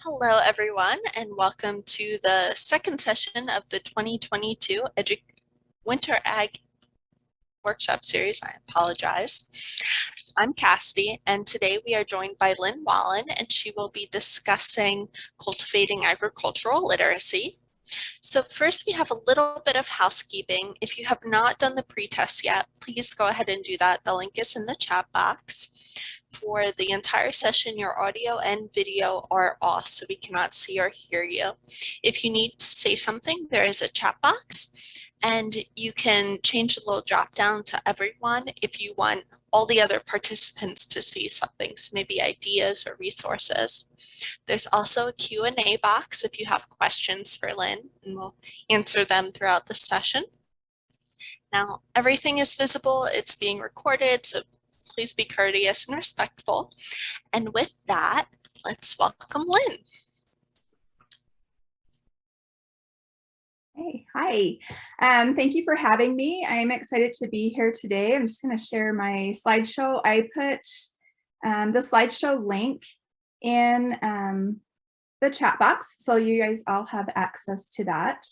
Hello, everyone, and welcome to the second session of the 2022 Winter Ag Workshop Series. I apologize. I'm Cassidy, and today we are joined by Lynn Wallin, and she will be discussing cultivating agricultural literacy. So first, we have a little bit of housekeeping. If you have not done the pre-test yet, please go ahead and do that. The link is in the chat box. For the entire session, your audio and video are off, so we cannot see or hear you. If you need to say something, there is a chat box, and you can change the little drop down to everyone if you want all the other participants to see something, so maybe ideas or resources. There's also a Q&A box if you have questions for Lynn, and we'll answer them throughout the session. Now, everything is visible, it's being recorded, so please be courteous and respectful. And with that, let's welcome Lynn. Hey, hi. Thank you for having me. I'm excited to be here today. I'm just going to share my slideshow. I put the slideshow link in the chat box, so you guys all have access to that.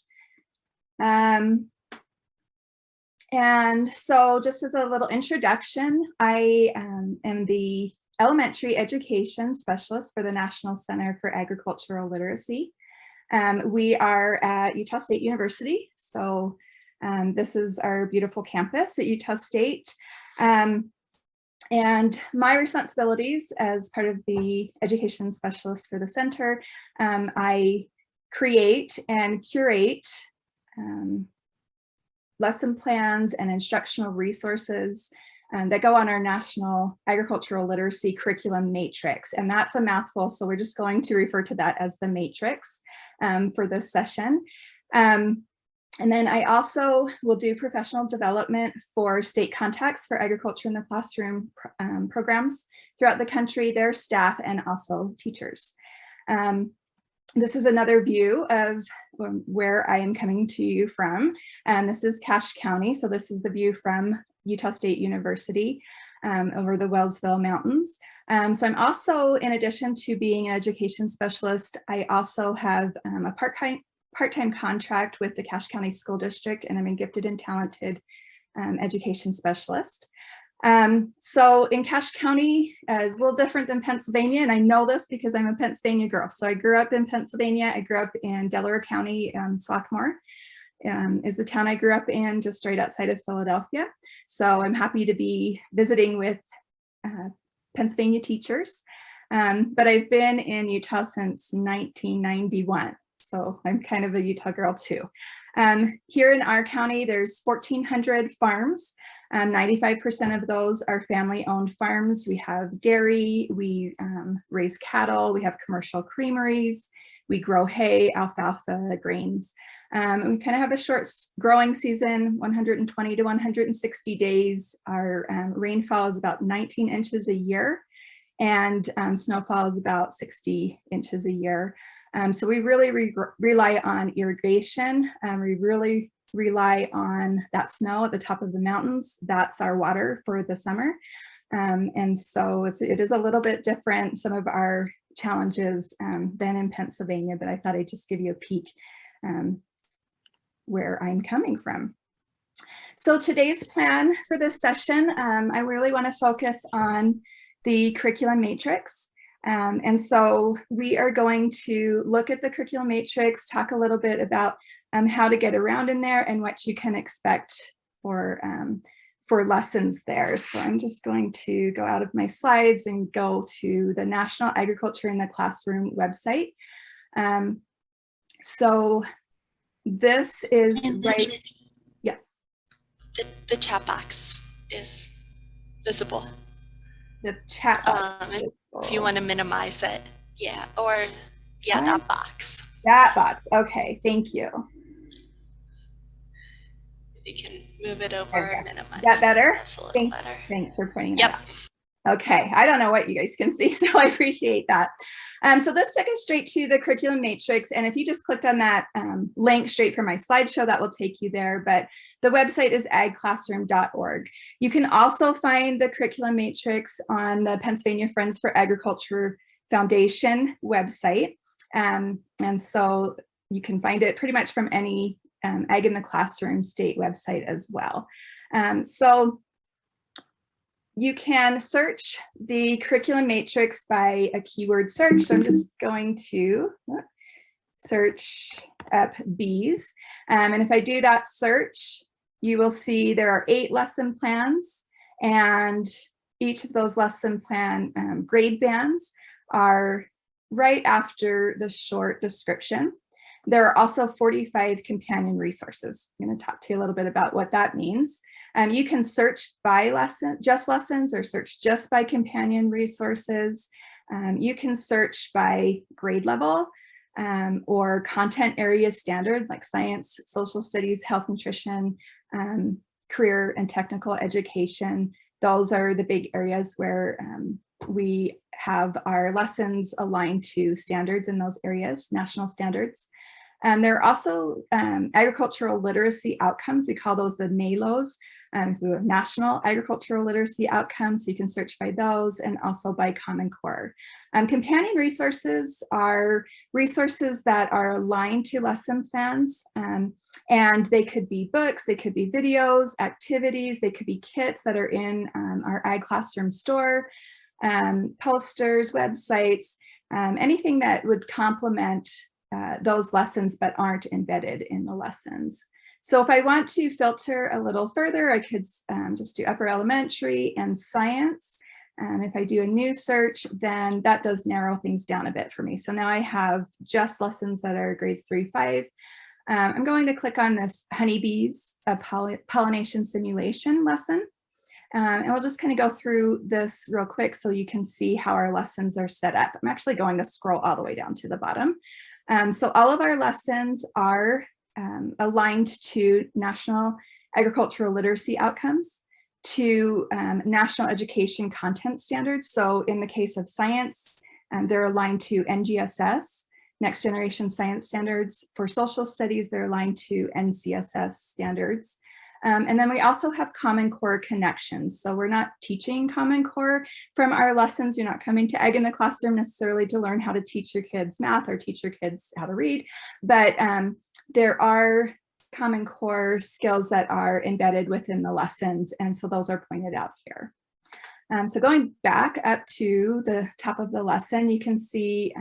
And so just as a little introduction, I am the elementary education specialist for the National Center for Agricultural Literacy. We are at Utah State University, so this is our beautiful campus at Utah State. And my responsibilities as part of the education specialist for the center, I create and curate lesson plans and instructional resources that go on our National Agricultural Literacy Curriculum Matrix. And that's a mouthful, so we're just going to refer to that as the matrix for this session. And then I also will do professional development for state contacts for agriculture in the classroom programs throughout the country, their staff, and also teachers. This is another view of where I am coming to you from. This is Cache County, so this is the view from Utah State University over the Wellsville Mountains. So I'm also, in addition to being an education specialist, I also have a part-time contract with the Cache County School District, and I'm a gifted and talented education specialist. So in Cache County is a little different than Pennsylvania, and I know this because I'm a Pennsylvania girl. So I grew up in Pennsylvania. I grew up in Delaware County. Swarthmore is the town I grew up in, just right outside of Philadelphia. So I'm happy to be visiting with Pennsylvania teachers. But I've been in Utah since 1991. So I'm kind of a Utah girl too. Here in our county, there's 1,400 farms. 95% of those are family-owned farms. We have dairy, we raise cattle, we have commercial creameries, we grow hay, alfalfa, grains. We kind of have a short growing season, 120 to 160 days. Our rainfall is about 19 inches a year, and snowfall is about 60 inches a year. So we really rely on irrigation. We really rely on that snow at the top of the mountains. That's our water for the summer. And so it is a little bit different, some of our challenges than in Pennsylvania, but I thought I'd just give you a peek where I'm coming from. So today's plan for this session, I really want to focus on the curriculum matrix. And so we are going to look at the curriculum matrix, talk a little bit about how to get around in there and what you can expect for lessons there. So I'm just going to go out of my slides and go to the National Agriculture in the Classroom website. So this is right, yes. The chat box is visible. The chat box. If you want to minimize it, yeah, or yeah, that box. That box, okay, thank you. You can move it over and minimize. That better? That's a little better. Thanks for pointing that out. Okay, I don't know what you guys can see, so I appreciate that. So this took us straight to the curriculum matrix, and if you just clicked on that link straight from my slideshow, that will take you there, but the website is agclassroom.org. You can also find the curriculum matrix on the Pennsylvania Friends for Agriculture Foundation website. And so you can find it pretty much from any Ag in the Classroom state website as well. So you can search the curriculum matrix by a keyword search. So I'm just going to search up bees. And if I do that search, you will see there are 8 lesson plans, and each of those lesson plan grade bands are right after the short description. There are also 45 companion resources. I'm going to talk to you a little bit about what that means. You can search by lesson, just lessons, or search just by companion resources. You can search by grade level or content area standard, like science, social studies, health, nutrition, career and technical education. Those are the big areas where we have our lessons aligned to standards in those areas, national standards. There are also agricultural literacy outcomes. We call those the NALOs, so the National Agricultural Literacy Outcomes. So you can search by those, and also by Common Core. Companion resources are resources that are aligned to lesson plans, and they could be books, they could be videos, activities, they could be kits that are in our Ag Classroom store, posters, websites, anything that would complement those lessons but aren't embedded in the lessons. So if I want to filter a little further, I could just do upper elementary and science. If I do a new search, then that does narrow things down a bit for me. So now I have just lessons that are grades 3-5. I'm going to click on this Honeybees, a pollination simulation lesson. And we'll just kind of go through this real quick so you can see how our lessons are set up. I'm actually going to scroll all the way down to the bottom. So all of our lessons are aligned to National Agricultural Literacy Outcomes, to National Education Content Standards. So in the case of science, they're aligned to NGSS, Next Generation Science Standards. For social studies, they're aligned to NCSS standards. And then we also have Common Core connections. So we're not teaching Common Core from our lessons. You're not coming to Ag in the Classroom necessarily to learn how to teach your kids math or teach your kids how to read, but there are Common Core skills that are embedded within the lessons, and so those are pointed out here. So going back up to the top of the lesson, you can see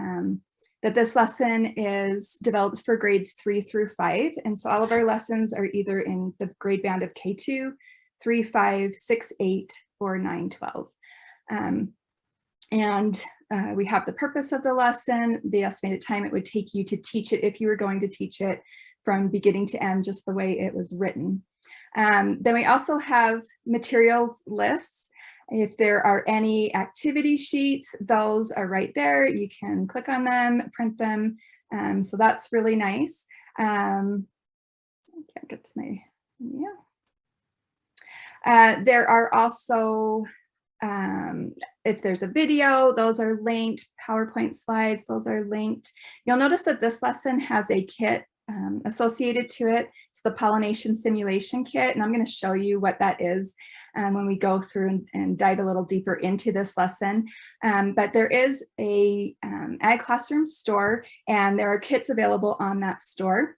that this lesson is developed for grades 3-5. And so all of our lessons are either in the grade band of K2, 3-5, 6-8, or 9-12. We have the purpose of the lesson, the estimated time it would take you to teach it if you were going to teach it from beginning to end, just the way it was written. Then we also have materials lists. If there are any activity sheets, those are right there. You can click on them, print them. So that's really nice. I can't get to my, there are also, if there's a video, those are linked. PowerPoint slides, those are linked. You'll notice that this lesson has a kit associated to it. It's the Pollination Simulation Kit, and I'm going to show you what that is when we go through and dive a little deeper into this lesson. But there is a Ag Classroom store, and there are kits available on that store.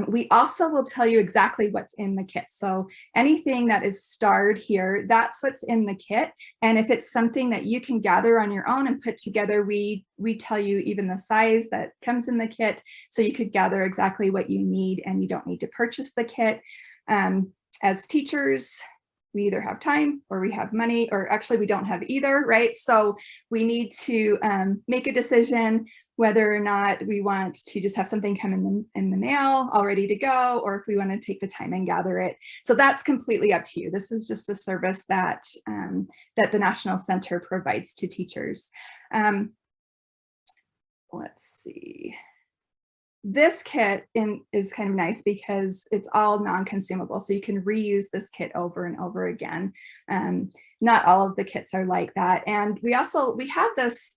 We also will tell you exactly what's in the kit. So anything that is starred here, that's what's in the kit. And if it's something that you can gather on your own and put together, we tell you even the size that comes in the kit, so you could gather exactly what you need and you don't need to purchase the kit. As teachers, we either have time or we have money, or actually we don't have either, right? So we need to make a decision whether or not we want to just have something come in the mail all ready to go, or if we want to take the time and gather it. So that's completely up to you. This is just a service that, that the National Center provides to teachers. Let's see. This kit is kind of nice because it's all non-consumable, so you can reuse this kit over and over again. Not all of the kits are like that. And we have this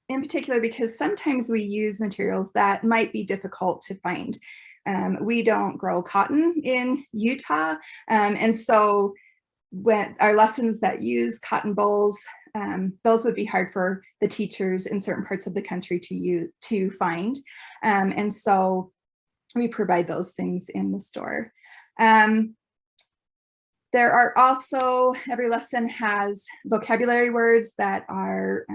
in particular because sometimes we use materials that might be difficult to find. We don't grow cotton in Utah, and so when our lessons that use cotton bolls, those would be hard for the teachers in certain parts of the country to find. And so we provide those things in the store. There are also, every lesson has vocabulary words that are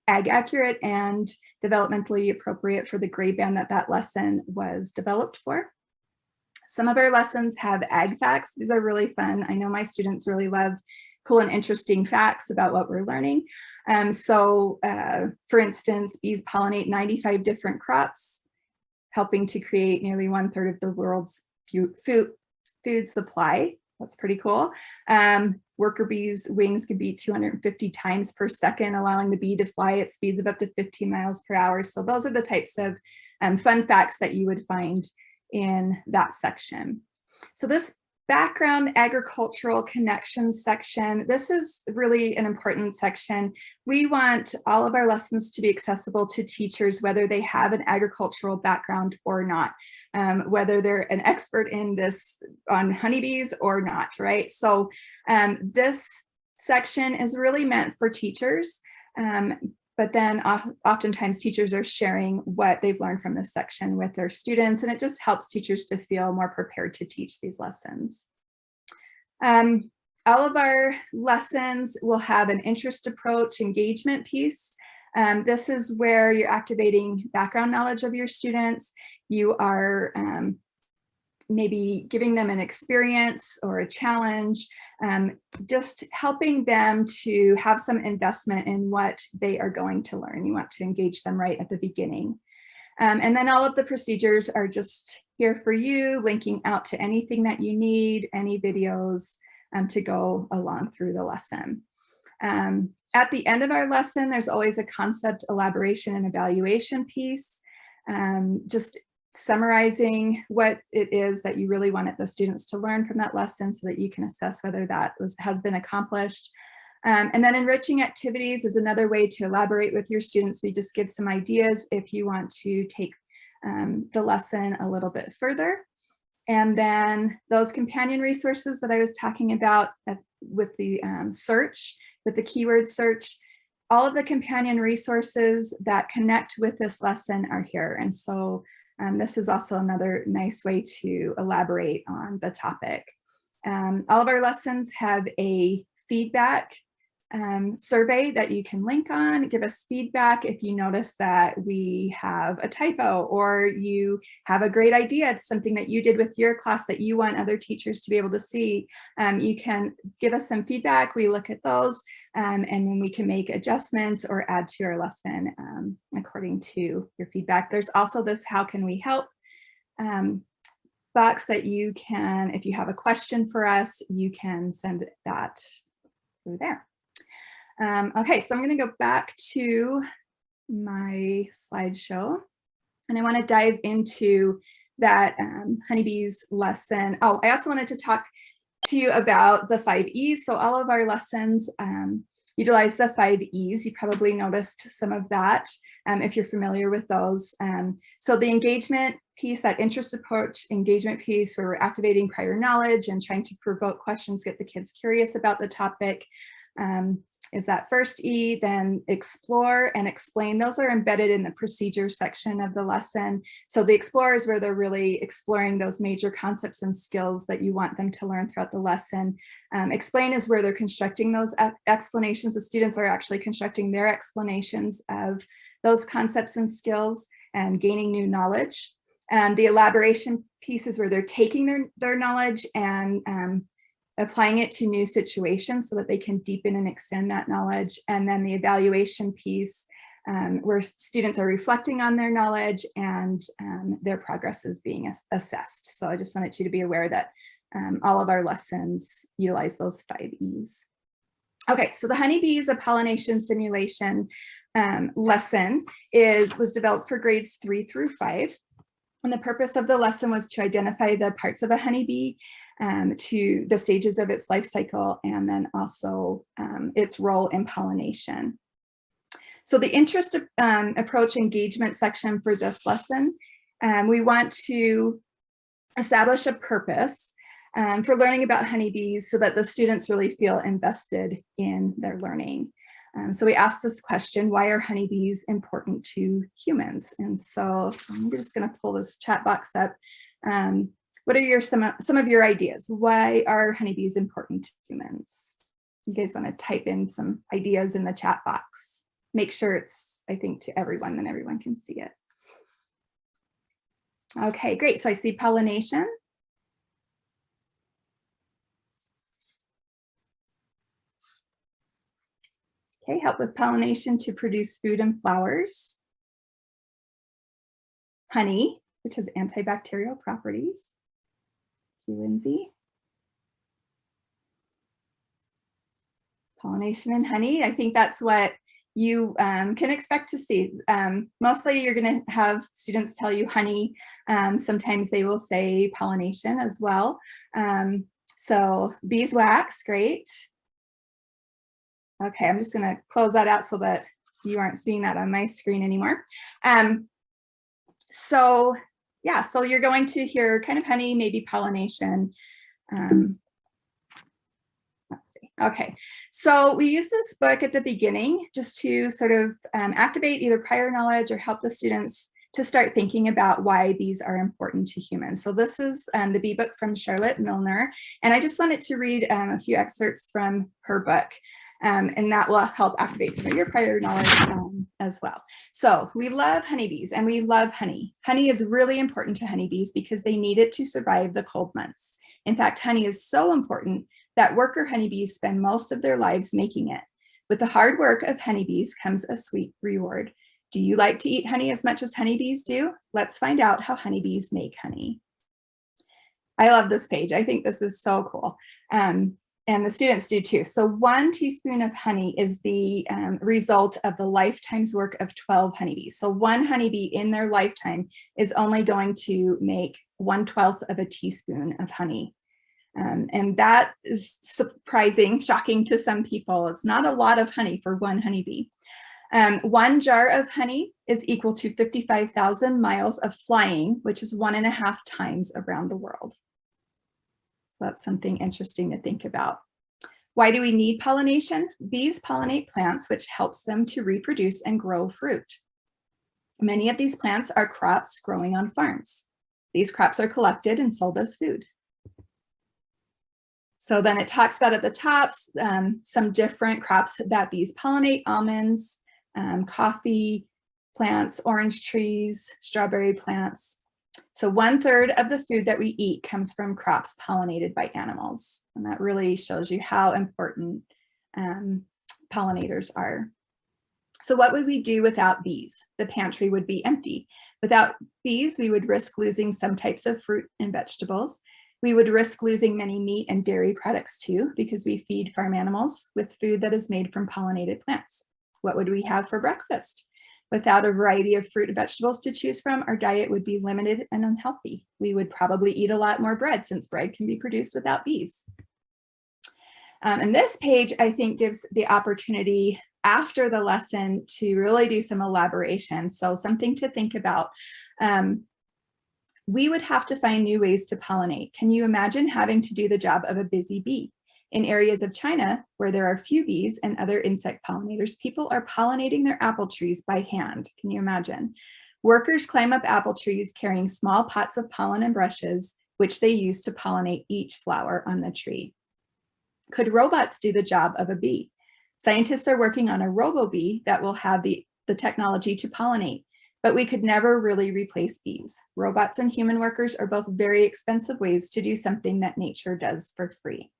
ag accurate and developmentally appropriate for the grade band that lesson was developed for. Some of our lessons have ag facts. These are really fun. I know my students really love cool and interesting facts about what we're learning. For instance, bees pollinate 95 different crops, helping to create nearly 1/3 of the world's food supply. That's pretty cool. Worker bees' wings can beat 250 times per second, allowing the bee to fly at speeds of up to 15 miles per hour. So those are the types of fun facts that you would find in that section. So this background agricultural connections section, this is really an important section. We want all of our lessons to be accessible to teachers, whether they have an agricultural background or not, whether they're an expert in this on honeybees or not, right? So this section is really meant for teachers, but then oftentimes teachers are sharing what they've learned from this section with their students, and it just helps teachers to feel more prepared to teach these lessons. All of our lessons will have an interest approach engagement piece. This is where you're activating background knowledge of your students. You are maybe giving them an experience or a challenge, just helping them to have some investment in what they are going to learn. You want to engage them right at the beginning. And then all of the procedures are just here for you, linking out to anything that you need, any videos to go along through the lesson. At the end of our lesson, there's always a concept elaboration and evaluation piece, just summarizing what it is that you really wanted the students to learn from that lesson so that you can assess whether that has been accomplished. And then enriching activities is another way to elaborate with your students. We just give some ideas if you want to take the lesson a little bit further. And then those companion resources that I was talking about with the search, with the keyword search, all of the companion resources that connect with this lesson are here. And so this is also another nice way to elaborate on the topic. All of our lessons have a feedback survey that you can link on. Give us feedback if you notice that we have a typo or you have a great idea, something that you did with your class that you want other teachers to be able to see. You can give us some feedback. We look at those and then we can make adjustments or add to our lesson according to your feedback. There's also this how can we help box that you can, if you have a question for us, you can send that through there. Okay, so I'm going to go back to my slideshow, and I want to dive into that honeybees lesson. Oh, I also wanted to talk to you about the 5 E's. So all of our lessons utilize the 5 E's. You probably noticed some of that if you're familiar with those. So the engagement piece, that interest approach engagement piece, where we're activating prior knowledge and trying to provoke questions, get the kids curious about the topic, is that first E. Then explore and explain. Those are embedded in the procedure section of the lesson. So the explore is where they're really exploring those major concepts and skills that you want them to learn throughout the lesson. Explain is where they're constructing those explanations. The students are actually constructing their explanations of those concepts and skills and gaining new knowledge. The elaboration piece is where they're taking their knowledge and applying it to new situations so that they can deepen and extend that knowledge. And then the evaluation piece, where students are reflecting on their knowledge and their progress is being assessed. So I just wanted you to be aware that all of our lessons utilize those 5 E's. Okay, so the Honeybees, a Pollination Simulation lesson was developed for grades 3 through 5. And the purpose of the lesson was to identify the parts of a honeybee, to the stages of its life cycle, and then also its role in pollination. So the interest approach engagement section for this lesson, we want to establish a purpose for learning about honeybees so that the students really feel invested in their learning. So we asked this question, why are honeybees important to humans? And so I'm just going to pull this chat box up. What are some of your ideas? Why are honeybees important to humans? You guys want to type in some ideas in the chat box. Make sure it's, I think, to everyone, then everyone can see it. Okay, great. So I see pollination. Okay, help with pollination to produce food and flowers. Honey, which has antibacterial properties. Thank you, Lindsay. Pollination and honey, I think that's what you can expect to see. Mostly you're going to have students tell you honey. Sometimes they will say pollination as well. So beeswax, great. Okay, I'm just going to close that out so that you aren't seeing that on my screen anymore. So yeah, so you're going to hear kind of honey, maybe pollination. Let's see. Okay, so we use this book at the beginning just to sort of activate either prior knowledge or help the students to start thinking about why bees are important to humans. So this is the bee book from Charlotte Milner, and I just wanted to read a few excerpts from her book. And that will help activate some of your prior knowledge as well. So we love honeybees and we love honey. Honey is really important to honeybees because they need it to survive the cold months. In fact, honey is so important that worker honeybees spend most of their lives making it. With the hard work of honeybees comes a sweet reward. Do you like to eat honey as much as honeybees do? Let's find out how honeybees make honey. I love this page. I think this is so cool. And the students do too. So 1 teaspoon of honey is the result of the lifetime's work of 12 honeybees. So 1 honeybee in their lifetime is only going to make 1/12 of a teaspoon of honey. And that is surprising, shocking to some people. It's not a lot of honey for 1 honeybee. 1 jar of honey is equal to 55,000 miles of flying, which is 1.5 times around the world. So that's something interesting to think about. Why do we need pollination? Bees pollinate plants, which helps them to reproduce and grow fruit. Many of these plants are crops growing on farms. These crops are collected and sold as food. So then it talks about at the top some different crops that bees pollinate: almonds, coffee plants, orange trees, strawberry plants. So 1/3 of the food that we eat comes from crops pollinated by animals. And that really shows you how important pollinators are. So what would we do without bees? The pantry would be empty. Without bees, we would risk losing some types of fruit and vegetables. We would risk losing many meat and dairy products too, because we feed farm animals with food that is made from pollinated plants. What would we have for breakfast? Without a variety of fruit and vegetables to choose from, our diet would be limited and unhealthy. We would probably eat a lot more bread since bread can be produced without bees. And this page, I think, gives the opportunity after the lesson to really do some elaboration. So something to think about. We would have to find new ways to pollinate. Can you imagine having to do the job of a busy bee? In areas of China, where there are few bees and other insect pollinators, people are pollinating their apple trees by hand. Can you imagine? Workers climb up apple trees carrying small pots of pollen and brushes, which they use to pollinate each flower on the tree. Could robots do the job of a bee? Scientists are working on a robo-bee that will have the technology to pollinate, but we could never really replace bees. Robots and human workers are both very expensive ways to do something that nature does for free.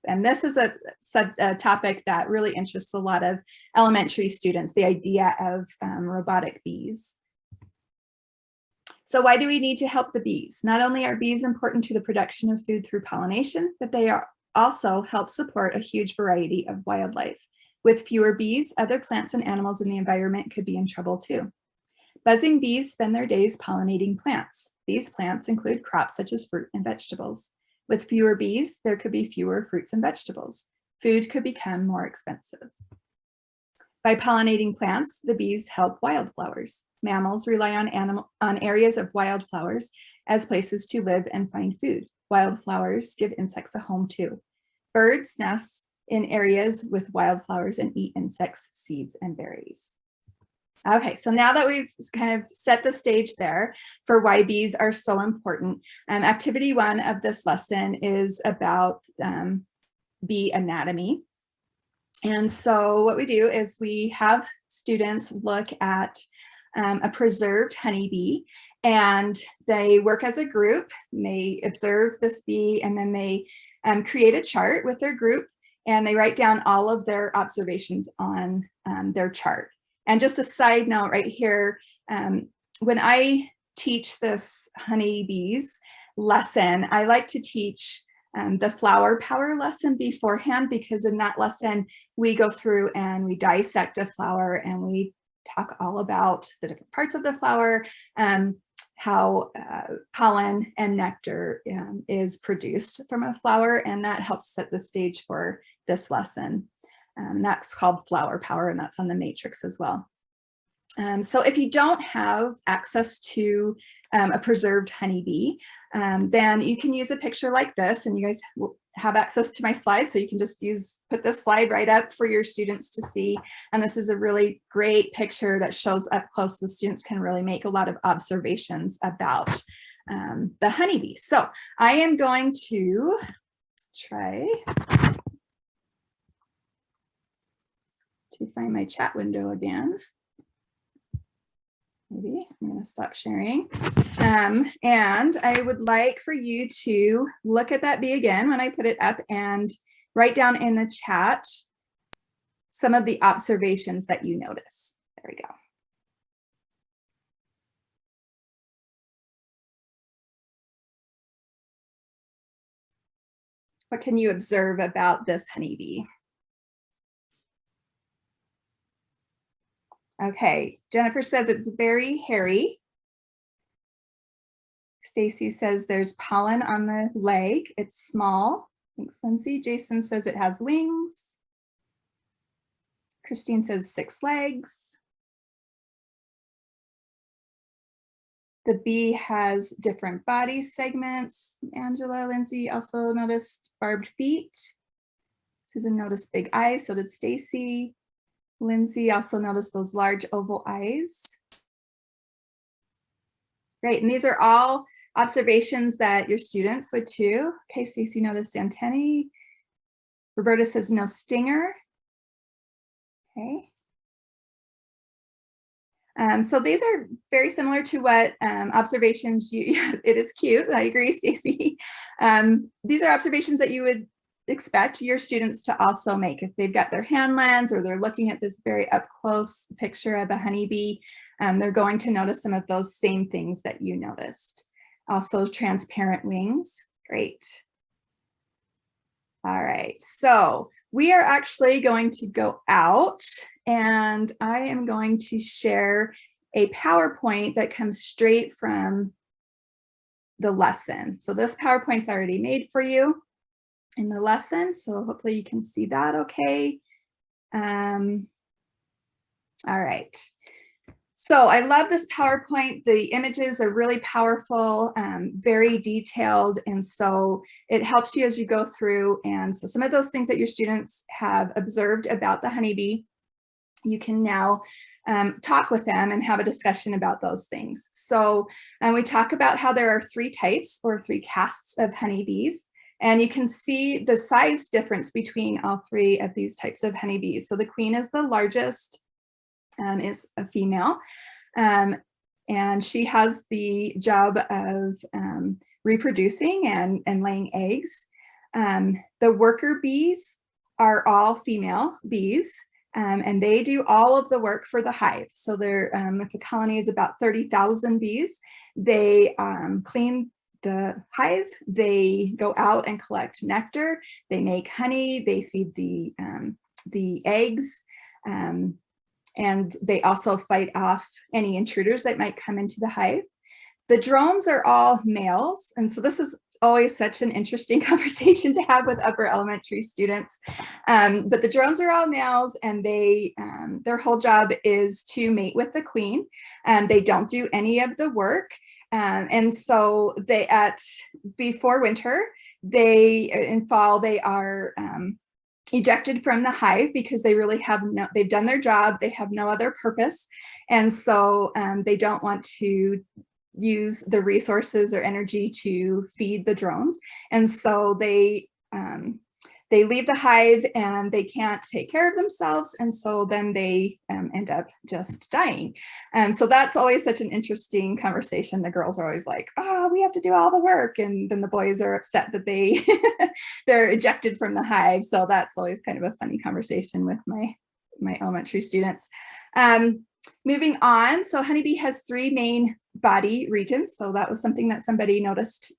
And this is a topic that really interests a lot of elementary students, the idea of robotic bees. So why do we need to help the bees? Not only are bees important to the production of food through pollination, but they also help support a huge variety of wildlife. With fewer bees, other plants and animals in the environment could be in trouble too. Buzzing bees spend their days pollinating plants. These plants include crops such as fruit and vegetables. With fewer bees, there could be fewer fruits and vegetables. Food could become more expensive. By pollinating plants, the bees help wildflowers. Mammals rely on areas of wildflowers as places to live and find food. Wildflowers give insects a home too. Birds nest in areas with wildflowers and eat insects, seeds, and berries. Okay, so now that we've kind of set the stage there for why bees are so important, activity 1 of this lesson is about bee anatomy. And so what we do is we have students look at a preserved honeybee, and they work as a group. They observe this bee, and then they create a chart with their group, and they write down all of their observations on their chart. And just a side note right here, when I teach this honeybees lesson, I like to teach the flower power lesson beforehand, because in that lesson, we go through and we dissect a flower and we talk all about the different parts of the flower, how pollen and nectar is produced from a flower, and that helps set the stage for this lesson. That's called flower power, and that's on the matrix as well. So if you don't have access to a preserved honeybee, then you can use a picture like this, and you guys will have access to my slides, so you can just put this slide right up for your students to see. And this is a really great picture that shows up close. The students can really make a lot of observations about the honeybee. So I am going to try to find my chat window again. Maybe I'm going to stop sharing. And I would like for you to look at that bee again when I put it up, and write down in the chat some of the observations that you notice. There we go. What can you observe about this honeybee? Okay, Jennifer says it's very hairy. Stacy says there's pollen on the leg. It's small. Thanks, Lindsay. Jason says it has wings. Christine says 6 legs. The bee has different body segments. Angela, Lindsay also noticed barbed feet. Susan noticed big eyes, so did Stacy. Lindsay also noticed those large oval eyes. Great, and these are all observations that your students would too. Okay, Stacy noticed antennae. Roberta says no stinger. Okay. So these are very similar to what observations it is cute. I agree, Stacy. These are observations that you would expect your students to also make if they've got their hand lens or they're looking at this very up close picture of the honeybee. They're going to notice some of those same things that you noticed. Also transparent wings. Great. All right, so we are actually going to go out, and I am going to share a PowerPoint that comes straight from the lesson. So this PowerPoint's already made for you in the lesson, so hopefully you can see that okay. All right. So I love this PowerPoint. The images are really powerful, very detailed, and so it helps you as you go through. And so some of those things that your students have observed about the honeybee, you can now talk with them and have a discussion about those things. So we talk about how there are 3 types or 3 castes of honeybees. And you can see the size difference between all 3 of these types of honeybees. So the queen is the largest, is a female, and she has the job of reproducing and laying eggs. The worker bees are all female bees, and they do all of the work for the hive. So they're, if the colony is about 30,000 bees, they clean the hive, they go out and collect nectar, they make honey, they feed the eggs, and they also fight off any intruders that might come into the hive. The drones are all males, and so this is always such an interesting conversation to have with upper elementary students. But the drones are all males, and they their whole job is to mate with the queen. They don't do any of the work. And so before winter, in fall, they are ejected from the hive because they really have no, they've done their job, they have no other purpose. And so they don't want to use the resources or energy to feed the drones. And so they leave the hive and they can't take care of themselves. And so then they end up just dying. So that's always such an interesting conversation. The girls are always like, oh, we have to do all the work. And then the boys are upset that they're ejected from the hive. So that's always kind of a funny conversation with my elementary students. Moving on, so honeybee has 3 main body regions. So that was something that somebody noticed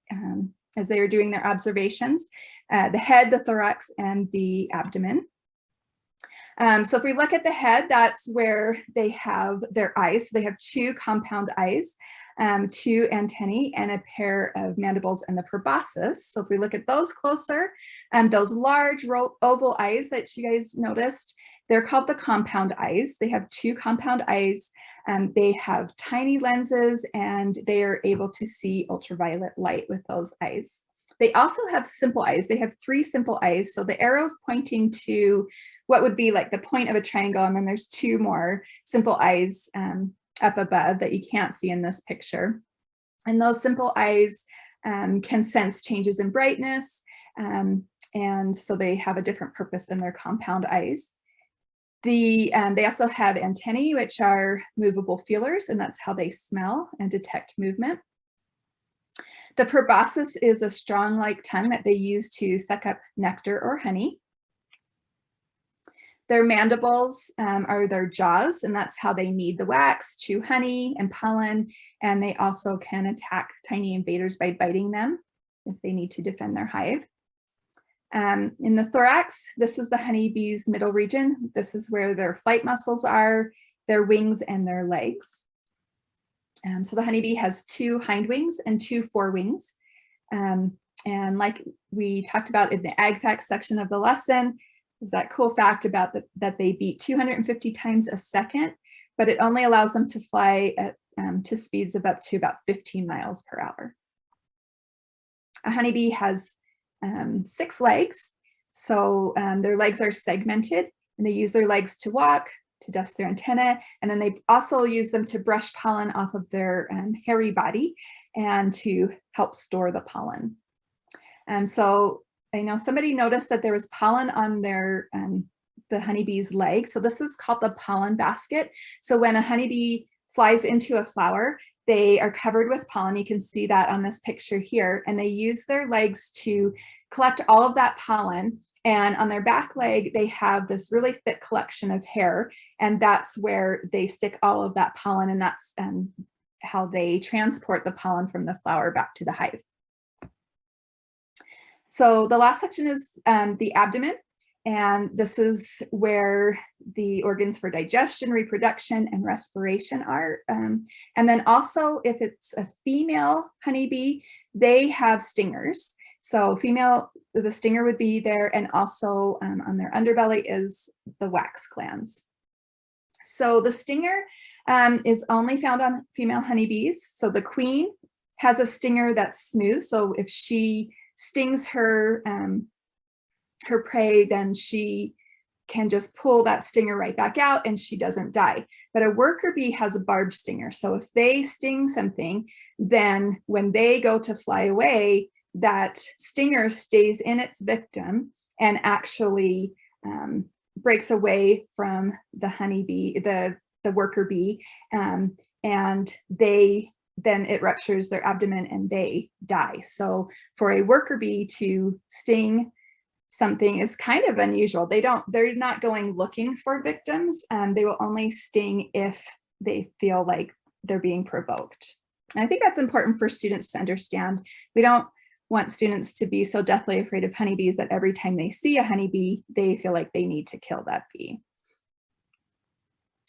as they were doing their observations, the head, the thorax, and the abdomen. So if we look at the head, that's where they have their eyes. So they have 2 compound eyes, 2 antennae, and a pair of mandibles and the proboscis. So if we look at those closer, those large oval eyes that you guys noticed, they're called the compound eyes. They have 2 compound eyes. They have tiny lenses and they are able to see ultraviolet light with those eyes. They also have simple eyes. They have 3 simple eyes. So the arrow's pointing to what would be like the point of a triangle, and then there's 2 more simple eyes up above that you can't see in this picture. And those simple eyes can sense changes in brightness, and so they have a different purpose than their compound eyes. They also have antennae, which are movable feelers, and that's how they smell and detect movement. The proboscis is a strong-like tongue that they use to suck up nectar or honey. Their mandibles are their jaws, and that's how they knead the wax, chew honey and pollen, and they also can attack tiny invaders by biting them if they need to defend their hive. In the thorax, this is the honeybee's middle region. This is where their flight muscles are, their wings, and their legs. So the honeybee has 2 hind wings and 2 forewings. And like we talked about in the ag facts section of the lesson, is that cool fact about that they beat 250 times a second, but it only allows them to fly at, to speeds of up to about 15 miles per hour. A honeybee has 6 legs. So their legs are segmented and they use their legs to walk, to dust their antennae, and then they also use them to brush pollen off of their hairy body and to help store the pollen. So I know somebody noticed that there was pollen on their the honeybee's leg. So this is called the pollen basket. So when a honeybee flies into a flower, they are covered with pollen. You can see that on this picture here, and they use their legs to collect all of that pollen. And on their back leg, they have this really thick collection of hair, and that's where they stick all of that pollen, and that's how they transport the pollen from the flower back to the hive. So the last section is the abdomen, and this is where the organs for digestion, reproduction, and respiration are. And then also, if it's a female honeybee, they have stingers. So the stinger would be there, and also on their underbelly is the wax glands. So the stinger is only found on female honeybees. So the queen has a stinger that's smooth. So if she stings her prey, then she can just pull that stinger right back out and she doesn't die. But a worker bee has a barbed stinger. So if they sting something, then when they go to fly away, that stinger stays in its victim and actually breaks away from the honeybee, the worker bee, and then it ruptures their abdomen and they die. So for a worker bee to sting something is kind of unusual. They're not going looking for victims. They will only sting if they feel like they're being provoked. And I think that's important for students to understand. We don't want students to be so deathly afraid of honeybees that every time they see a honeybee, they feel like they need to kill that bee.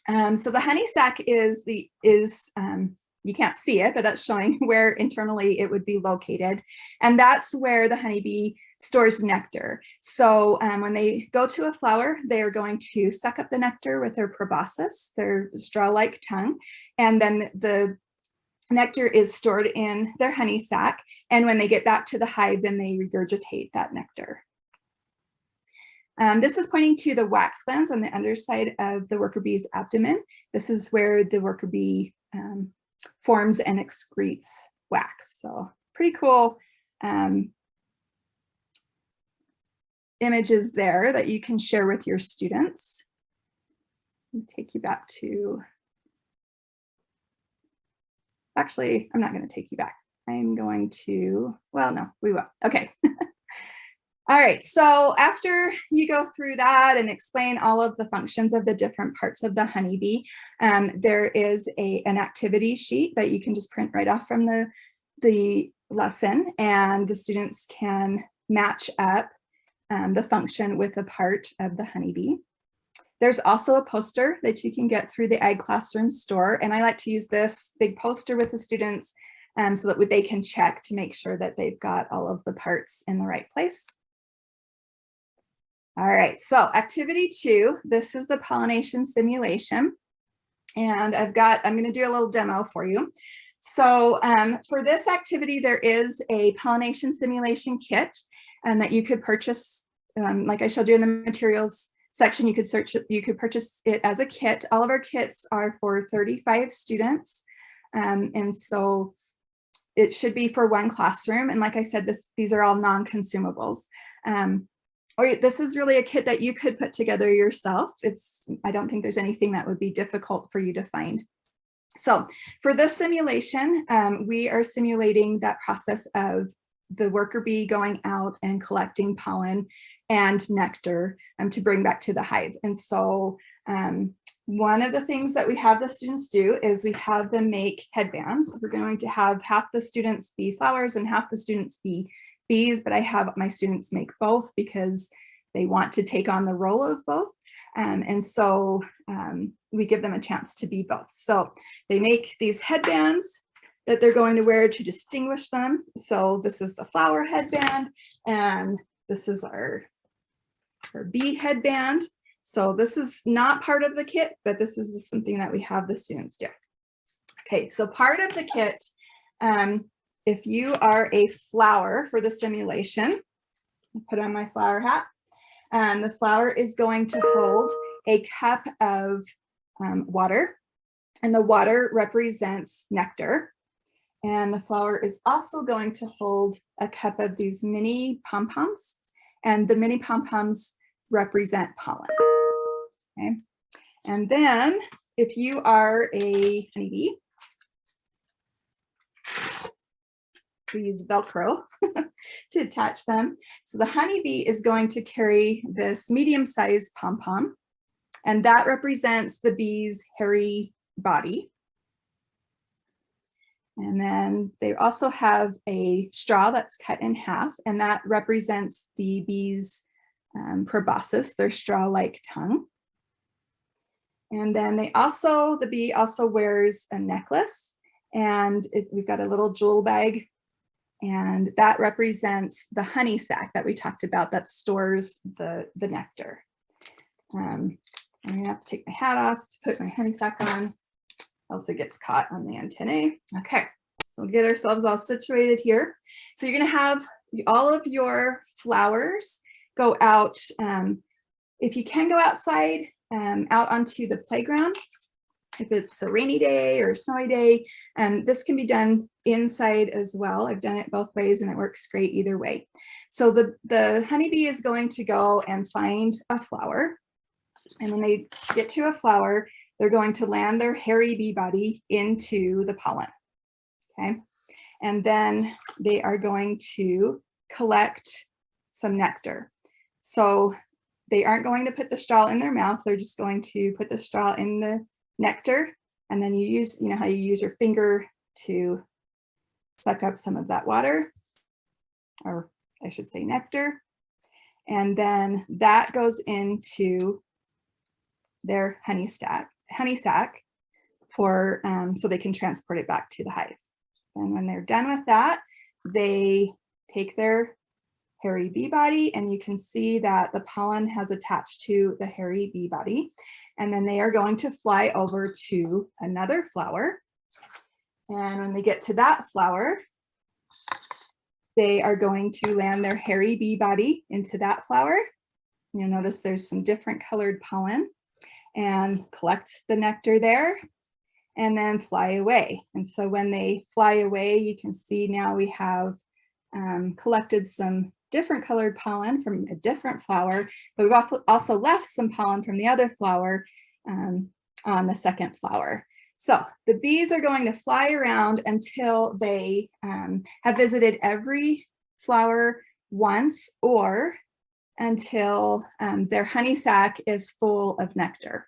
So the honey sac is you can't see it, but that's showing where internally it would be located. And that's where the honeybee stores nectar. So when they go to a flower, they are going to suck up the nectar with their proboscis, their straw-like tongue, and then the nectar is stored in their honey sac. And when they get back to the hive, then they regurgitate that nectar. This is pointing to the wax glands on the underside of the worker bee's abdomen. This is where the worker bee forms and excretes wax. So pretty cool images there that you can share with your students. I'll take you back to, actually, I'm not going to take you back. I'm going to, well, no, we will. Okay. All right, so after you go through that and explain all of the functions of the different parts of the honeybee, there is an activity sheet that you can just print right off from the lesson, and the students can match up the function with a part of the honeybee. There's also a poster that you can get through the Ag Classroom store, and I like to use this big poster with the students so that they can check to make sure that they've got all of the parts in the right place. All right, so activity 2, this is the pollination simulation. And I'm going to do a little demo for you. So for this activity, there is a pollination simulation kit that you could purchase. Like I showed you in the materials section, you could purchase it as a kit. All of our kits are for 35 students. And so it should be for one classroom. And like I said, these are all non-consumables. Or this is really a kit that you could put together yourself. I don't think there's anything that would be difficult for you to find. So for this simulation, we are simulating that process of the worker bee going out and collecting pollen and nectar to bring back to the hive. And so one of the things that we have the students do is we have them make headbands. We're going to have half the students be flowers and half the students be bees, but I have my students make both because they want to take on the role of both. And so we give them a chance to be both. So they make these headbands that they're going to wear to distinguish them. So this is the flower headband, and this is our bee headband. So this is not part of the kit, but this is just something that we have the students do. Okay, so part of the kit, if you are a flower for the simulation, I'll put on my flower hat, the flower is going to hold a cup of water, and the water represents nectar. And the flower is also going to hold a cup of these mini pom-poms, and the mini pom-poms represent pollen. Okay. And then if you are a honeybee, we use Velcro to attach them. So the honeybee is going to carry this medium-sized pom-pom, and that represents the bee's hairy body. And then they also have a straw that's cut in half, and that represents the bee's proboscis, their straw-like tongue. And then the bee also wears a necklace, and we've got a little jewel bag, and that represents the honey sac that we talked about that stores the nectar. I'm gonna have to take my hat off to put my honey sac on, else it gets caught on the antennae. Okay, so we'll get ourselves all situated here. So you're gonna have all of your flowers go out, if you can go outside, out onto the playground. If it's a rainy day or a snowy day, this can be done inside as well. I've done it both ways and it works great either way. So the honeybee is going to go and find a flower. And when they get to a flower, they're going to land their hairy bee body into the pollen. Okay. And then they are going to collect some nectar. So they aren't going to put the straw in their mouth. They're just going to put the straw in the nectar, and then you know how you use your finger to suck up some of that water, or I should say nectar, and then that goes into their honey sac for so they can transport it back to the hive. And when they're done with that, they take their hairy bee body, and you can see that the pollen has attached to the hairy bee body. And then they are going to fly over to another flower. And when they get to that flower, they are going to land their hairy bee body into that flower. You'll notice there's some different colored pollen, and collect the nectar there and then fly away. And so when they fly away, you can see now we have collected some different colored pollen from a different flower, but we've also left some pollen from the other flower on the second flower. So the bees are going to fly around until they have visited every flower once, or until their honey sac is full of nectar.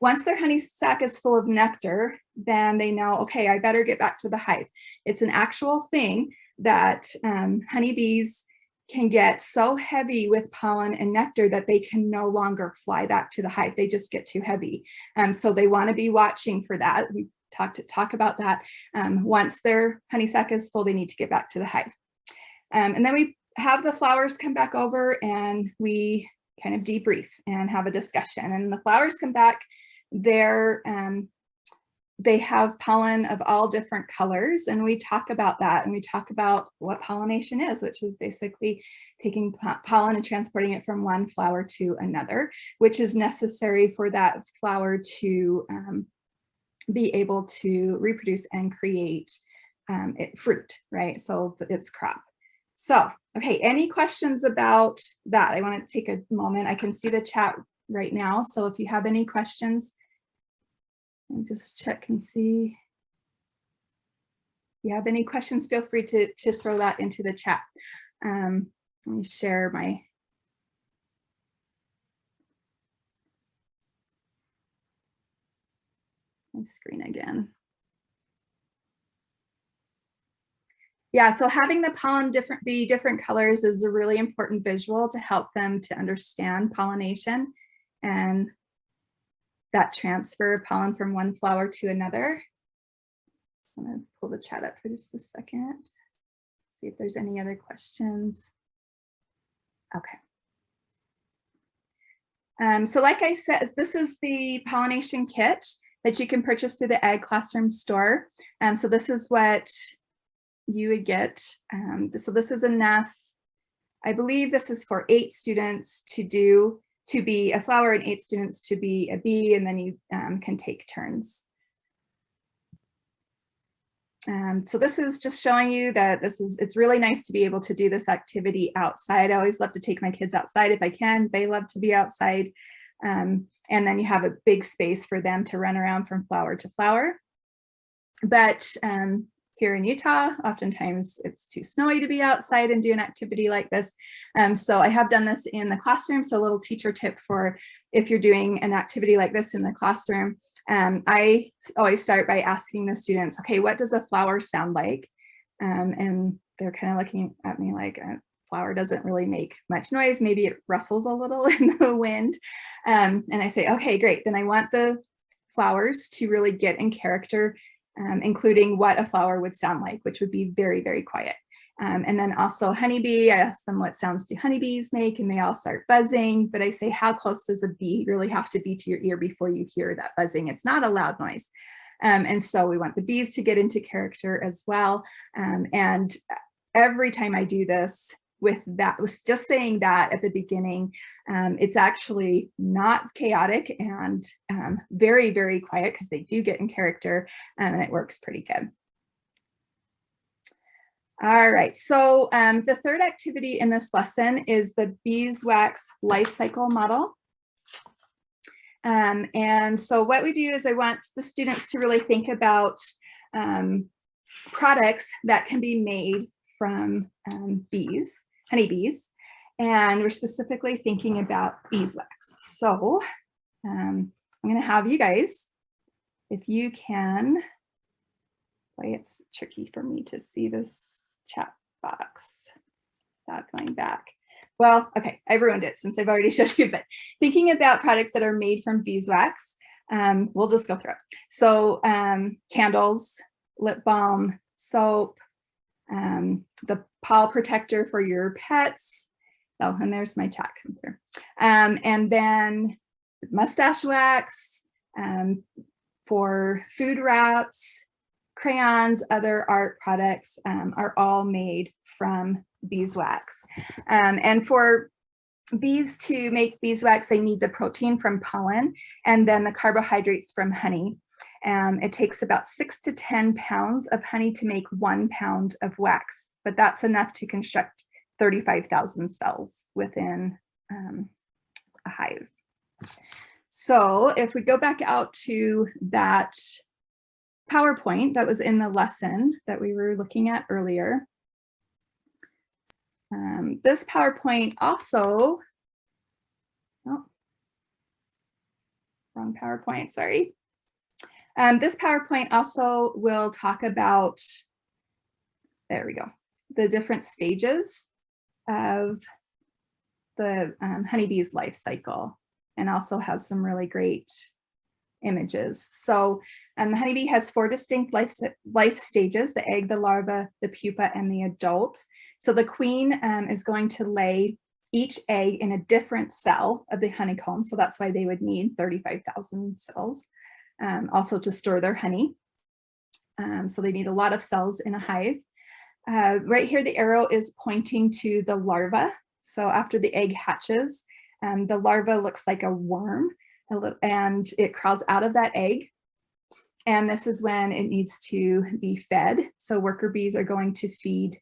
Once their honey sac is full of nectar, then they know, okay, I better get back to the hive. It's an actual thing that honeybees can get so heavy with pollen and nectar that they can no longer fly back to the hive. They just get too heavy. So they want to be watching for that. We talk about that. Once their honey sac is full, they need to get back to the hive. And then we have the flowers come back over and we kind of debrief and have a discussion. And the flowers come back, they have pollen of all different colors, and we talk about that, and we talk about what pollination is, which is basically taking pollen and transporting it from one flower to another, which is necessary for that flower to be able to reproduce and create fruit, right? So its crop. So, okay, any questions about that? I want to take a moment. I can see the chat right now. So if you have any questions, let me just check and see. If you have any questions, feel free to throw that into the chat. Let me share my screen again. Yeah, so having the pollen be different colors is a really important visual to help them to understand pollination and that transfer of pollen from one flower to another. I'm going to pull the chat up for just a second, see if there's any other questions. Okay. So like I said, this is the Pollination Kit that you can purchase through the Ag Classroom store. So this is what you would get. So this is enough. I believe this is for 8 students to be a flower and 8 students to be a bee, and then you can take turns. So this is just showing you that it's really nice to be able to do this activity outside. I always love to take my kids outside if I can. They love to be outside. And then you have a big space for them to run around from flower to flower. But here in Utah, oftentimes it's too snowy to be outside and do an activity like this. So I have done this in the classroom. So a little teacher tip for if you're doing an activity like this in the classroom, I always start by asking the students, okay, what does a flower sound like? And they're kind of looking at me like, a flower doesn't really make much noise. Maybe it rustles a little in the wind. And I say, okay, great. Then I want the flowers to really get in character, including what a flower would sound like, which would be very, very quiet. And then also honeybee, I ask them what sounds do honeybees make, and they all start buzzing. But I say, how close does a bee really have to be to your ear before you hear that buzzing? It's not a loud noise. And so we want the bees to get into character as well. And every time I do this, with just saying that at the beginning, it's actually not chaotic and very, very quiet, because they do get in character, and it works pretty good. All right, so the third activity in this lesson is the beeswax life cycle model. And so what we do is I want the students to really think about products that can be made from bees, honeybees, and we're specifically thinking about beeswax. So I'm going to have you guys, if you can, boy, it's tricky for me to see this chat box without going back. Well, okay, I ruined it since I've already showed you, but thinking about products that are made from beeswax, we'll just go through it. So candles, lip balm, soap, the paw protector for your pets. Oh, and there's my chat come through. And then mustache wax for food wraps, crayons, other art products are all made from beeswax. And for bees, to make beeswax, they need the protein from pollen and then the carbohydrates from honey. It takes about 6 to 10 pounds of honey to make 1 pound of wax, but that's enough to construct 35,000 cells within a hive. So if we go back out to that PowerPoint that was in the lesson that we were looking at earlier, this PowerPoint also, oh, wrong PowerPoint, sorry. This PowerPoint also will talk about, there we go, the different stages of the honeybee's life cycle, and also has some really great images. So the honeybee has 4 distinct life stages: the egg, the larva, the pupa, and the adult. So the queen is going to lay each egg in a different cell of the honeycomb. So that's why they would need 35,000 cells also to store their honey. So they need a lot of cells in a hive. Right here, the arrow is pointing to the larva. So after the egg hatches, the larva looks like a worm, and it crawls out of that egg. And this is when it needs to be fed. So worker bees are going to feed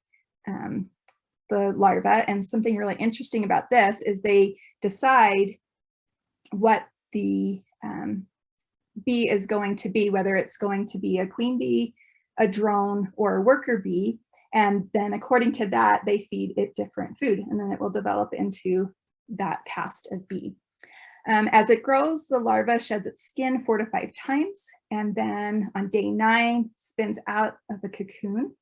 the larva. And something really interesting about this is they decide what the bee is going to be, whether it's going to be a queen bee, a drone, or a worker bee. And then according to that, they feed it different food, and then it will develop into that caste of bee. As it grows, the larva sheds its skin 4 to 5 times, and then on day 9, spins out of the cocoon.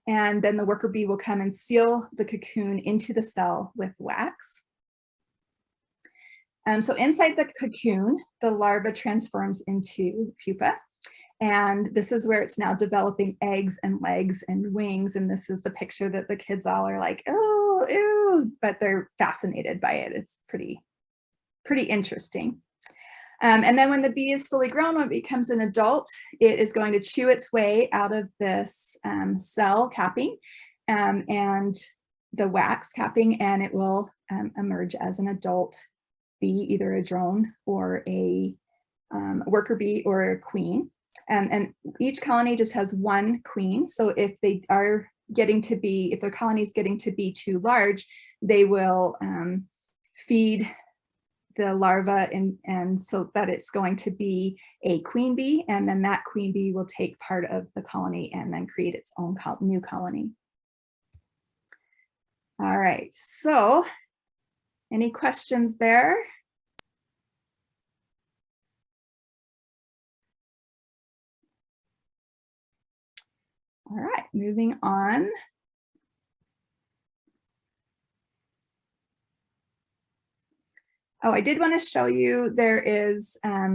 And then the worker bee will come and seal the cocoon into the cell with wax. So inside the cocoon, the larva transforms into pupa. And this is where it's now developing eggs and legs and wings. And this is the picture that the kids all are like, oh, ew, but they're fascinated by it. It's pretty interesting. And then when the bee is fully grown, when it becomes an adult, it is going to chew its way out of this cell capping and the wax capping, and it will emerge as an adult bee, either a drone or a worker bee or a queen. And each colony just has 1 queen. So if they are getting to be, if their colony is getting to be too large, they will feed the larva and so that it's going to be a queen bee, and then that queen bee will take part of the colony and then create its own new colony. All right, so any questions there? All right, moving on. Oh, I did want to show you, there is a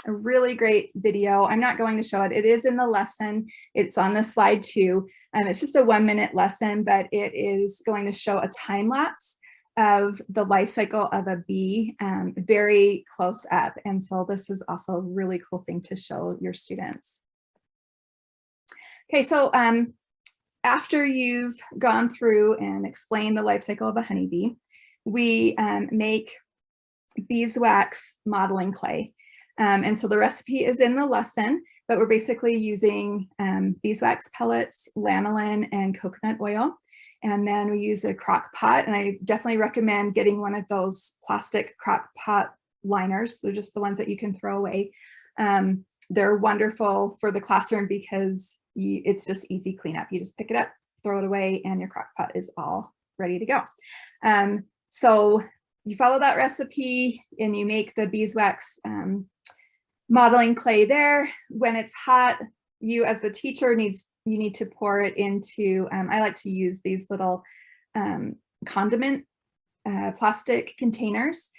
really great video. I'm not going to show it. It is in the lesson. It's on the slide too. It's just a 1-minute lesson, but it is going to show a time lapse of the life cycle of a bee very close up. And so this is also a really cool thing to show your students. Okay, so after you've gone through and explained the life cycle of a honeybee, we make beeswax modeling clay. And so the recipe is in the lesson, but we're basically using beeswax pellets, lanolin, and coconut oil. And then we use a crock pot, and I definitely recommend getting one of those plastic crock pot liners. They're just the ones that you can throw away. They're wonderful for the classroom because it's just easy cleanup. You just pick it up, throw it away, and your crock pot is all ready to go. So you follow that recipe and you make the beeswax modeling clay there. When it's hot, you as the teacher you need to pour it into, I like to use these little condiment plastic containers,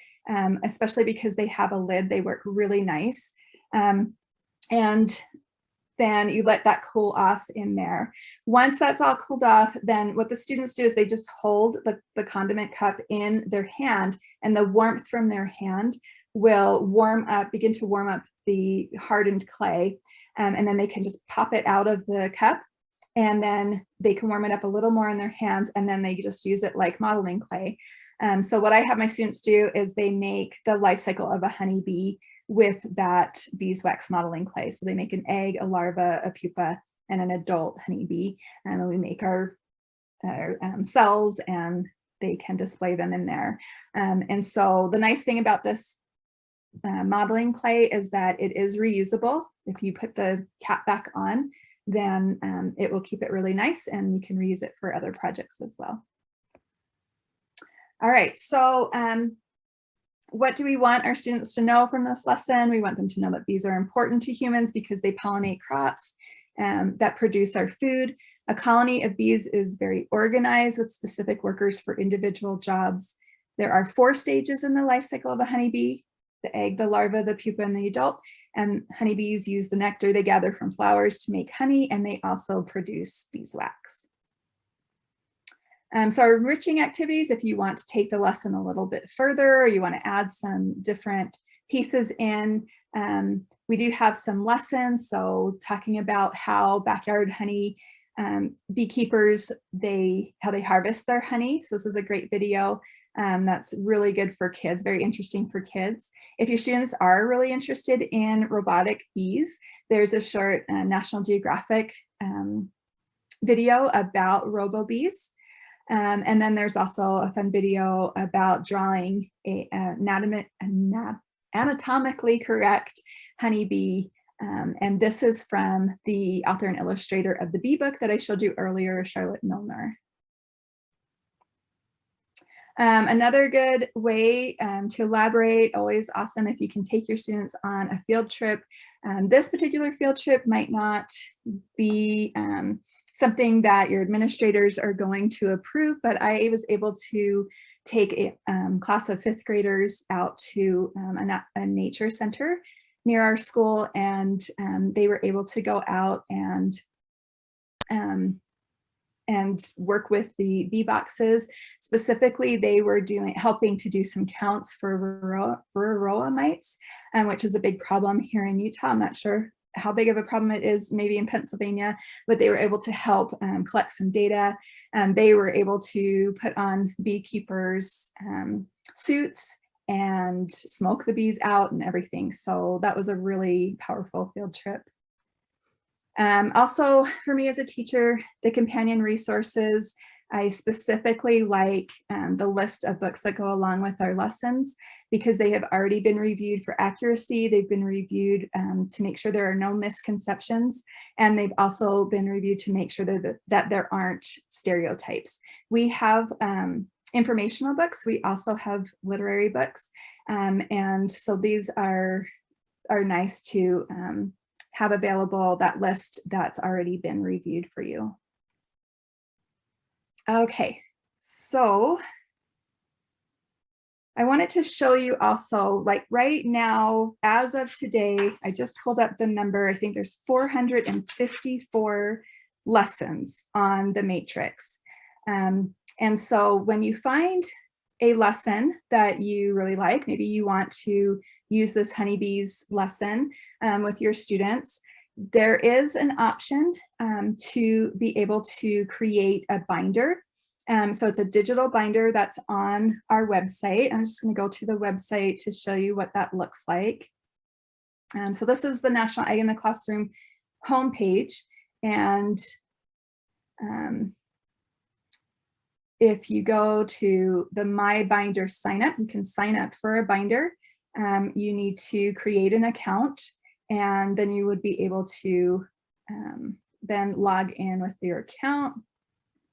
especially because they have a lid. They work really nice. And then you let that cool off in there. Once that's all cooled off, then what the students do is they just hold the condiment cup in their hand, and the warmth from their hand will begin to warm up the hardened clay. And then they can just pop it out of the cup, and then they can warm it up a little more in their hands, and then they just use it like modeling clay. So what I have my students do is they make the life cycle of a honeybee with that beeswax modeling clay. So they make an egg, a larva, a pupa, and an adult honeybee. And we make our cells, and they can display them in there. And so the nice thing about this modeling clay is that it is reusable. If you put the cap back on, then it will keep it really nice, and you can reuse it for other projects as well. All right, so what do we want our students to know from this lesson? We want them to know that bees are important to humans because they pollinate crops that produce our food. A colony of bees is very organized with specific workers for individual jobs. There are 4 stages in the life cycle of a honeybee: the egg, the larva, the pupa, and the adult. And honeybees use the nectar they gather from flowers to make honey, and they also produce beeswax. So our enriching activities, if you want to take the lesson a little bit further, or you want to add some different pieces in, we do have some lessons. So talking about how backyard honey beekeepers, how they harvest their honey. So this is a great video that's really good for kids, very interesting for kids. If your students are really interested in robotic bees, there's a short National Geographic video about robo bees. And then there's also a fun video about drawing a anatomically correct honeybee. And this is from the author and illustrator of the bee book that I showed you earlier, Charlotte Milner. Another good way to elaborate, always awesome if you can take your students on a field trip. This particular field trip might not be something that your administrators are going to approve, but I was able to take a class of 5th graders out to a nature center near our school, and they were able to go out and work with the bee boxes. Specifically, they were helping to do some counts for varroa mites, which is a big problem here in Utah. I'm not sure how big of a problem it is maybe in Pennsylvania, but they were able to help collect some data. They were able to put on beekeepers' suits and smoke the bees out and everything. So that was a really powerful field trip. Also, for me as a teacher, the companion resources, I specifically like the list of books that go along with our lessons because they have already been reviewed for accuracy. They've been reviewed to make sure there are no misconceptions, and they've also been reviewed to make sure that there aren't stereotypes. We have informational books. We also have literary books, and so these are nice to have available, that list that's already been reviewed for you. Okay, so I wanted to show you also, like right now, as of today, I just pulled up the number, I think there's 454 lessons on the matrix. And so when you find a lesson that you really like, maybe you want to use this honeybees lesson with your students, there is an option to be able to create a binder. So it's a digital binder that's on our website. I'm just going to go to the website to show you what that looks like. So this is the National Egg in the Classroom homepage. And if you go to the My Binder sign up, you can sign up for a binder. You need to create an account, and then you would be able to then log in with your account.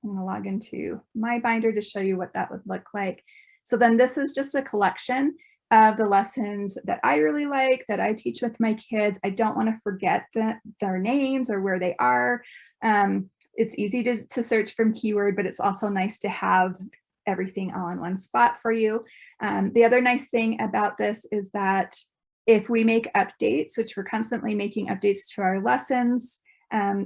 I'm going to log into My Binder to show you what that would look like. So then this is just a collection of the lessons that I really like, that I teach with my kids. I don't want to forget their names or where they are. It's easy to search from keyword, but it's also nice to have everything all in one spot for you. The other nice thing about this is that if we make updates, which we're constantly making updates to our lessons,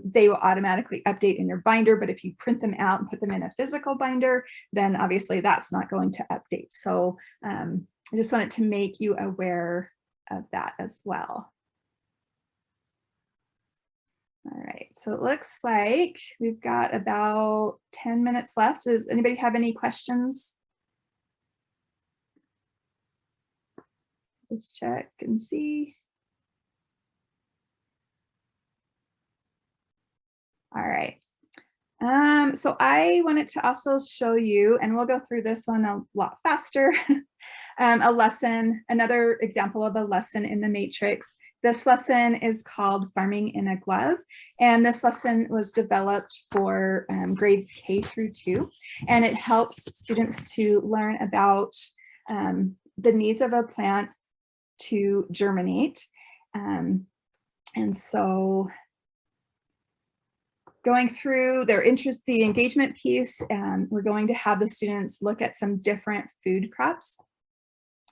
they will automatically update in your binder. But if you print them out and put them in a physical binder, then obviously that's not going to update. So I just wanted to make you aware of that as well. All right, so it looks like we've got about 10 minutes left. Does anybody have any questions? Just check and see. All right. So I wanted to also show you, and we'll go through this one a lot faster, a lesson, another example of a lesson in the matrix. This lesson is called Farming in a Glove, and this lesson was developed for grades K through 2, and it helps students to learn about the needs of a plant to germinate. And so going through their interest, the engagement piece, and we're going to have the students look at some different food crops.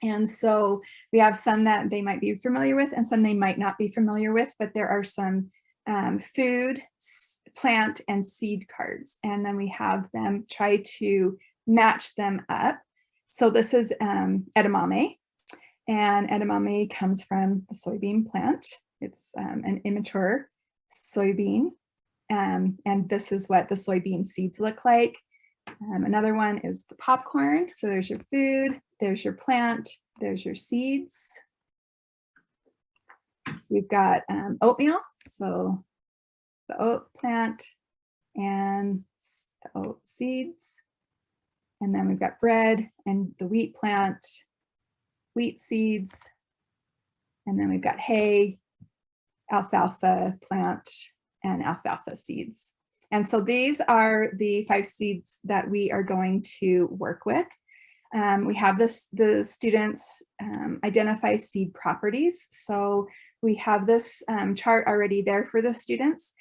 And so we have some that they might be familiar with and some they might not be familiar with, but there are some food, plant, and seed cards. And then we have them try to match them up. So this is edamame, and edamame comes from the soybean plant. It's an immature soybean. And this is what the soybean seeds look like. Another one is the popcorn. So there's your food, there's your plant, there's your seeds. We've got oatmeal, so the oat plant and the oat seeds. And then we've got bread and the wheat plant, wheat seeds. And then we've got hay, alfalfa plant, and alfalfa seeds. And so these are the 5 seeds that we are going to work with. We have the students identify seed properties. So we have this chart already there for the students.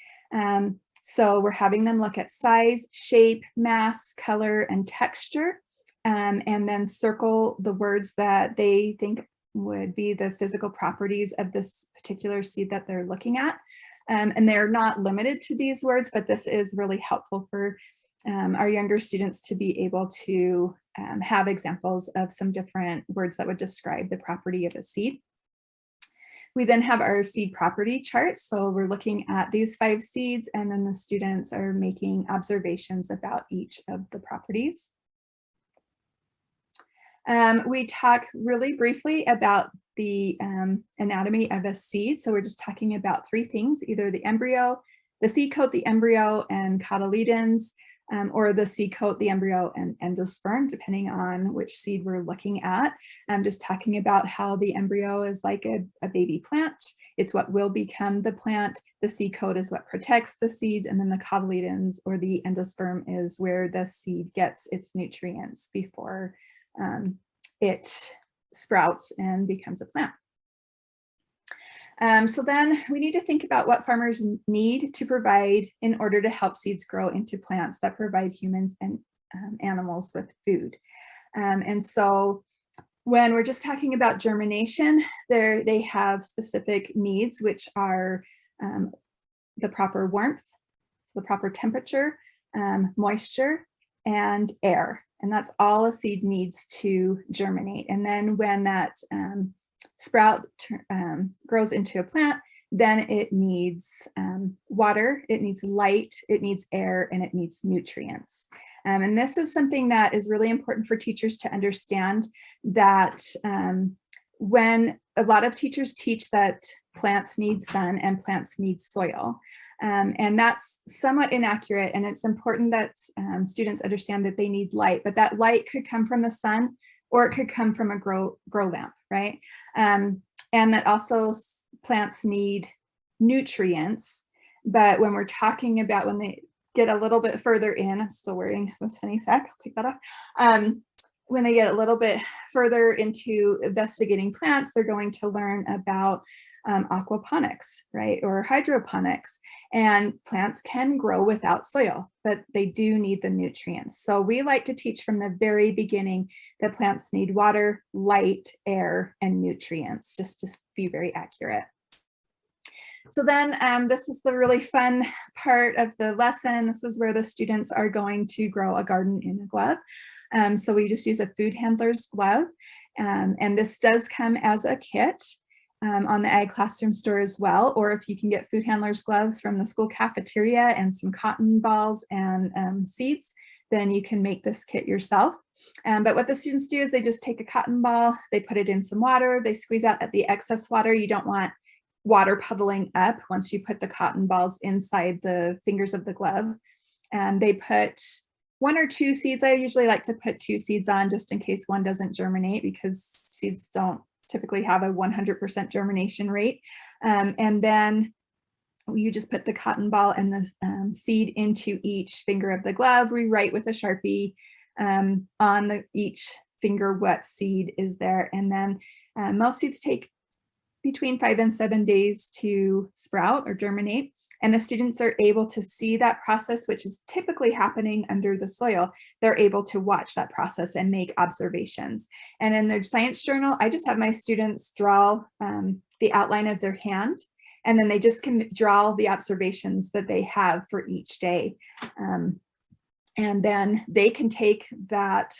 So we're having them look at size, shape, mass, color, and texture, and then circle the words that they think would be the physical properties of this particular seed that they're looking at. And they're not limited to these words, but this is really helpful for our younger students to be able to have examples of some different words that would describe the property of a seed. We then have our seed property charts. So we're looking at these 5 seeds, and then the students are making observations about each of the properties. We talk really briefly about the anatomy of a seed. So we're just talking about 3 things, either the embryo, the seed coat, the embryo, and cotyledons, or the seed coat, the embryo, and endosperm, depending on which seed we're looking at. I'm just talking about how the embryo is like a baby plant. It's what will become the plant. The seed coat is what protects the seeds, and then the cotyledons, or the endosperm, is where the seed gets its nutrients before it sprouts and becomes a plant. So then we need to think about what farmers need to provide in order to help seeds grow into plants that provide humans and animals with food. And so when we're just talking about germination, they have specific needs, which are the proper warmth, so the proper temperature, moisture, and air. And that's all a seed needs to germinate. And then when that sprout grows into a plant, then it needs water, it needs light, it needs air, and it needs nutrients. And this is something that is really important for teachers to understand, that when a lot of teachers teach that plants need sun and plants need soil. And that's somewhat inaccurate, and it's important that students understand that they need light, but that light could come from the sun, or it could come from a grow lamp, right? And that also plants need nutrients, but when we're talking about when they get a little bit further in, I'm still wearing this honey sack, I'll take that off. When they get a little bit further into investigating plants, they're going to learn about aquaponics, right, or hydroponics, and plants can grow without soil, but they do need the nutrients. So we like to teach from the very beginning that plants need water, light, air, and nutrients, just to be very accurate. So then this is the really fun part of the lesson. This is where the students are going to grow a garden in a glove. So we just use a food handler's glove, and this does come as a kit. On the Ag Classroom store as well, or if you can get food handler's gloves from the school cafeteria and some cotton balls and seeds, then you can make this kit yourself. But what the students do is they just take a cotton ball, they put it in some water, they squeeze out the excess water. You don't want water puddling up once you put the cotton balls inside the fingers of the glove. They put 1 or 2 seeds. I usually like to put 2 seeds on just in case one doesn't germinate, because seeds don't typically have a 100% germination rate. And then you just put the cotton ball and the seed into each finger of the glove. We write with a Sharpie on each finger what seed is there. And then most seeds take between 5 and 7 days to sprout or germinate. And the students are able to see that process, which is typically happening under the soil. They're able to watch that process and make observations. And in their science journal, I just have my students draw the outline of their hand, and then they just can draw the observations that they have for each day. And then they can take that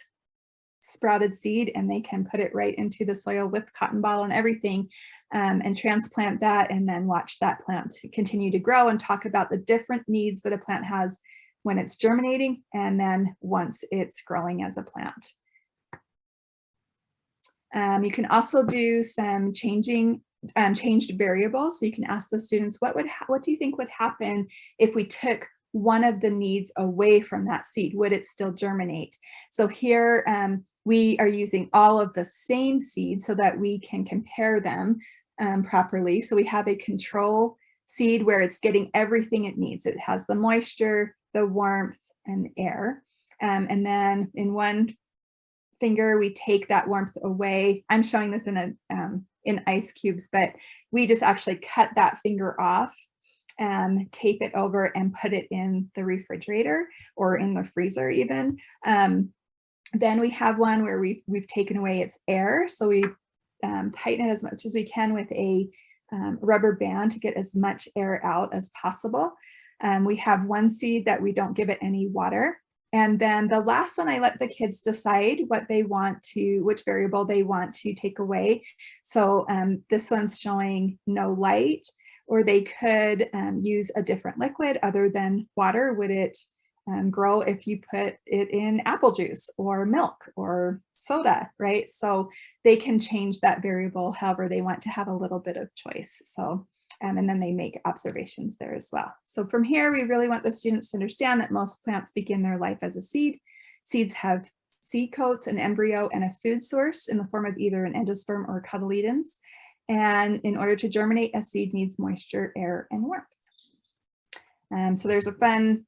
sprouted seed and they can put it right into the soil with cotton ball and everything, and transplant that, and then watch that plant continue to grow and talk about the different needs that a plant has when it's germinating and then once it's growing as a plant. You can also do some changed variables. So you can ask the students, what do you think would happen if we took one of the needs away from that seed? Would it still germinate? So here we are using all of the same seeds so that we can compare them properly. So we have a control seed where it's getting everything it needs. It has the moisture, the warmth, and air. And then in one finger, we take that warmth away. I'm showing this in ice cubes, but we just actually cut that finger off, tape it over, and put it in the refrigerator or in the freezer even. Then we have one where we've taken away its air. So we tighten it as much as we can with a rubber band to get as much air out as possible. We have one seed that we don't give it any water. And then the last one, I let the kids decide which variable they want to take away. So this one's showing no light, or they could use a different liquid other than water. Would it grow if you put it in apple juice or milk or soda, right? So they can change that variable however they want to have a little bit of choice. So, and then they make observations there as well. So from here, we really want the students to understand that most plants begin their life as a seed. Seeds have seed coats, an embryo, and a food source in the form of either an endosperm or cotyledons. And in order to germinate, a seed needs moisture, air, and warmth. So there's a fun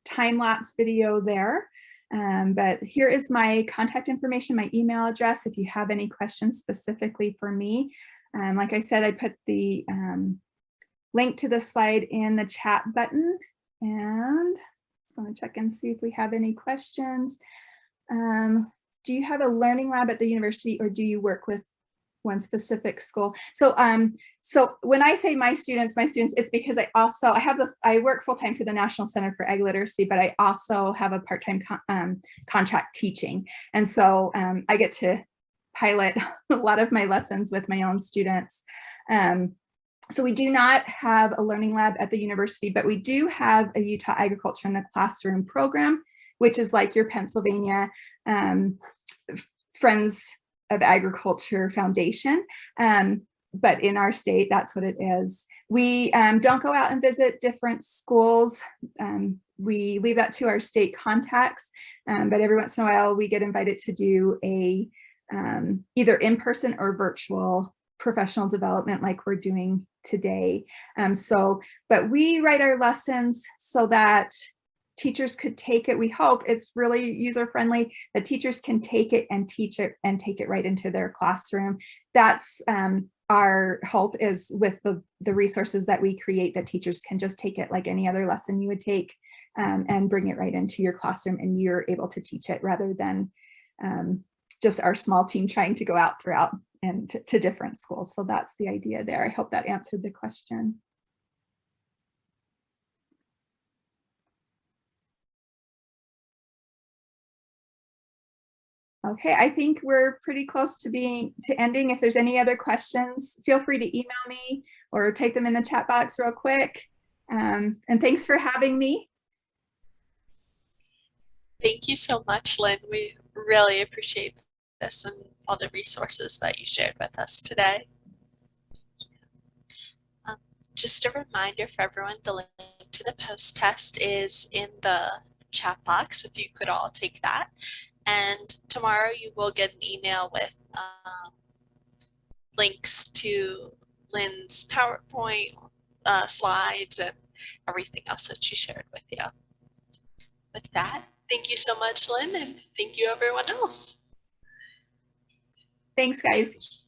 time-lapse video there. But here is my contact information, my email address, if you have any questions specifically for me. Like I said, I put the link to the slide in the chat button. And so I'm gonna check and see if we have any questions. Do you have a learning lab at the university, or do you work with one specific school? So when I say my students, it's because I work full-time for the National Center for Ag Literacy, but I also have a part-time contract teaching. And so I get to pilot a lot of my lessons with my own students. So we do not have a learning lab at the university, but we do have a Utah Agriculture in the Classroom program, which is like your Pennsylvania Friends of Agriculture Foundation. But in our state, that's what it is. We don't go out and visit different schools. We leave that to our state contacts, but every once in a while we get invited to do a either in-person or virtual professional development like we're doing today. But we write our lessons so that teachers could take it. We hope it's really user-friendly, that teachers can take it and teach it and take it right into their classroom. That's our hope, is with the resources that we create, that teachers can just take it like any other lesson you would take and bring it right into your classroom, and you're able to teach it rather than just our small team trying to go out and to different schools. So that's the idea there. I hope that answered the question. Okay, I think we're pretty close to ending. If there's any other questions, feel free to email me or type them in the chat box real quick. And thanks for having me. Thank you so much, Lynn. We really appreciate this and all the resources that you shared with us today. Um, just a reminder for everyone, the link to the post test is in the chat box if you could all take that. And tomorrow you will get an email with links to Lynn's PowerPoint slides and everything else that she shared with you. With that, thank you so much, Lynn, and thank you everyone else. Thanks, guys.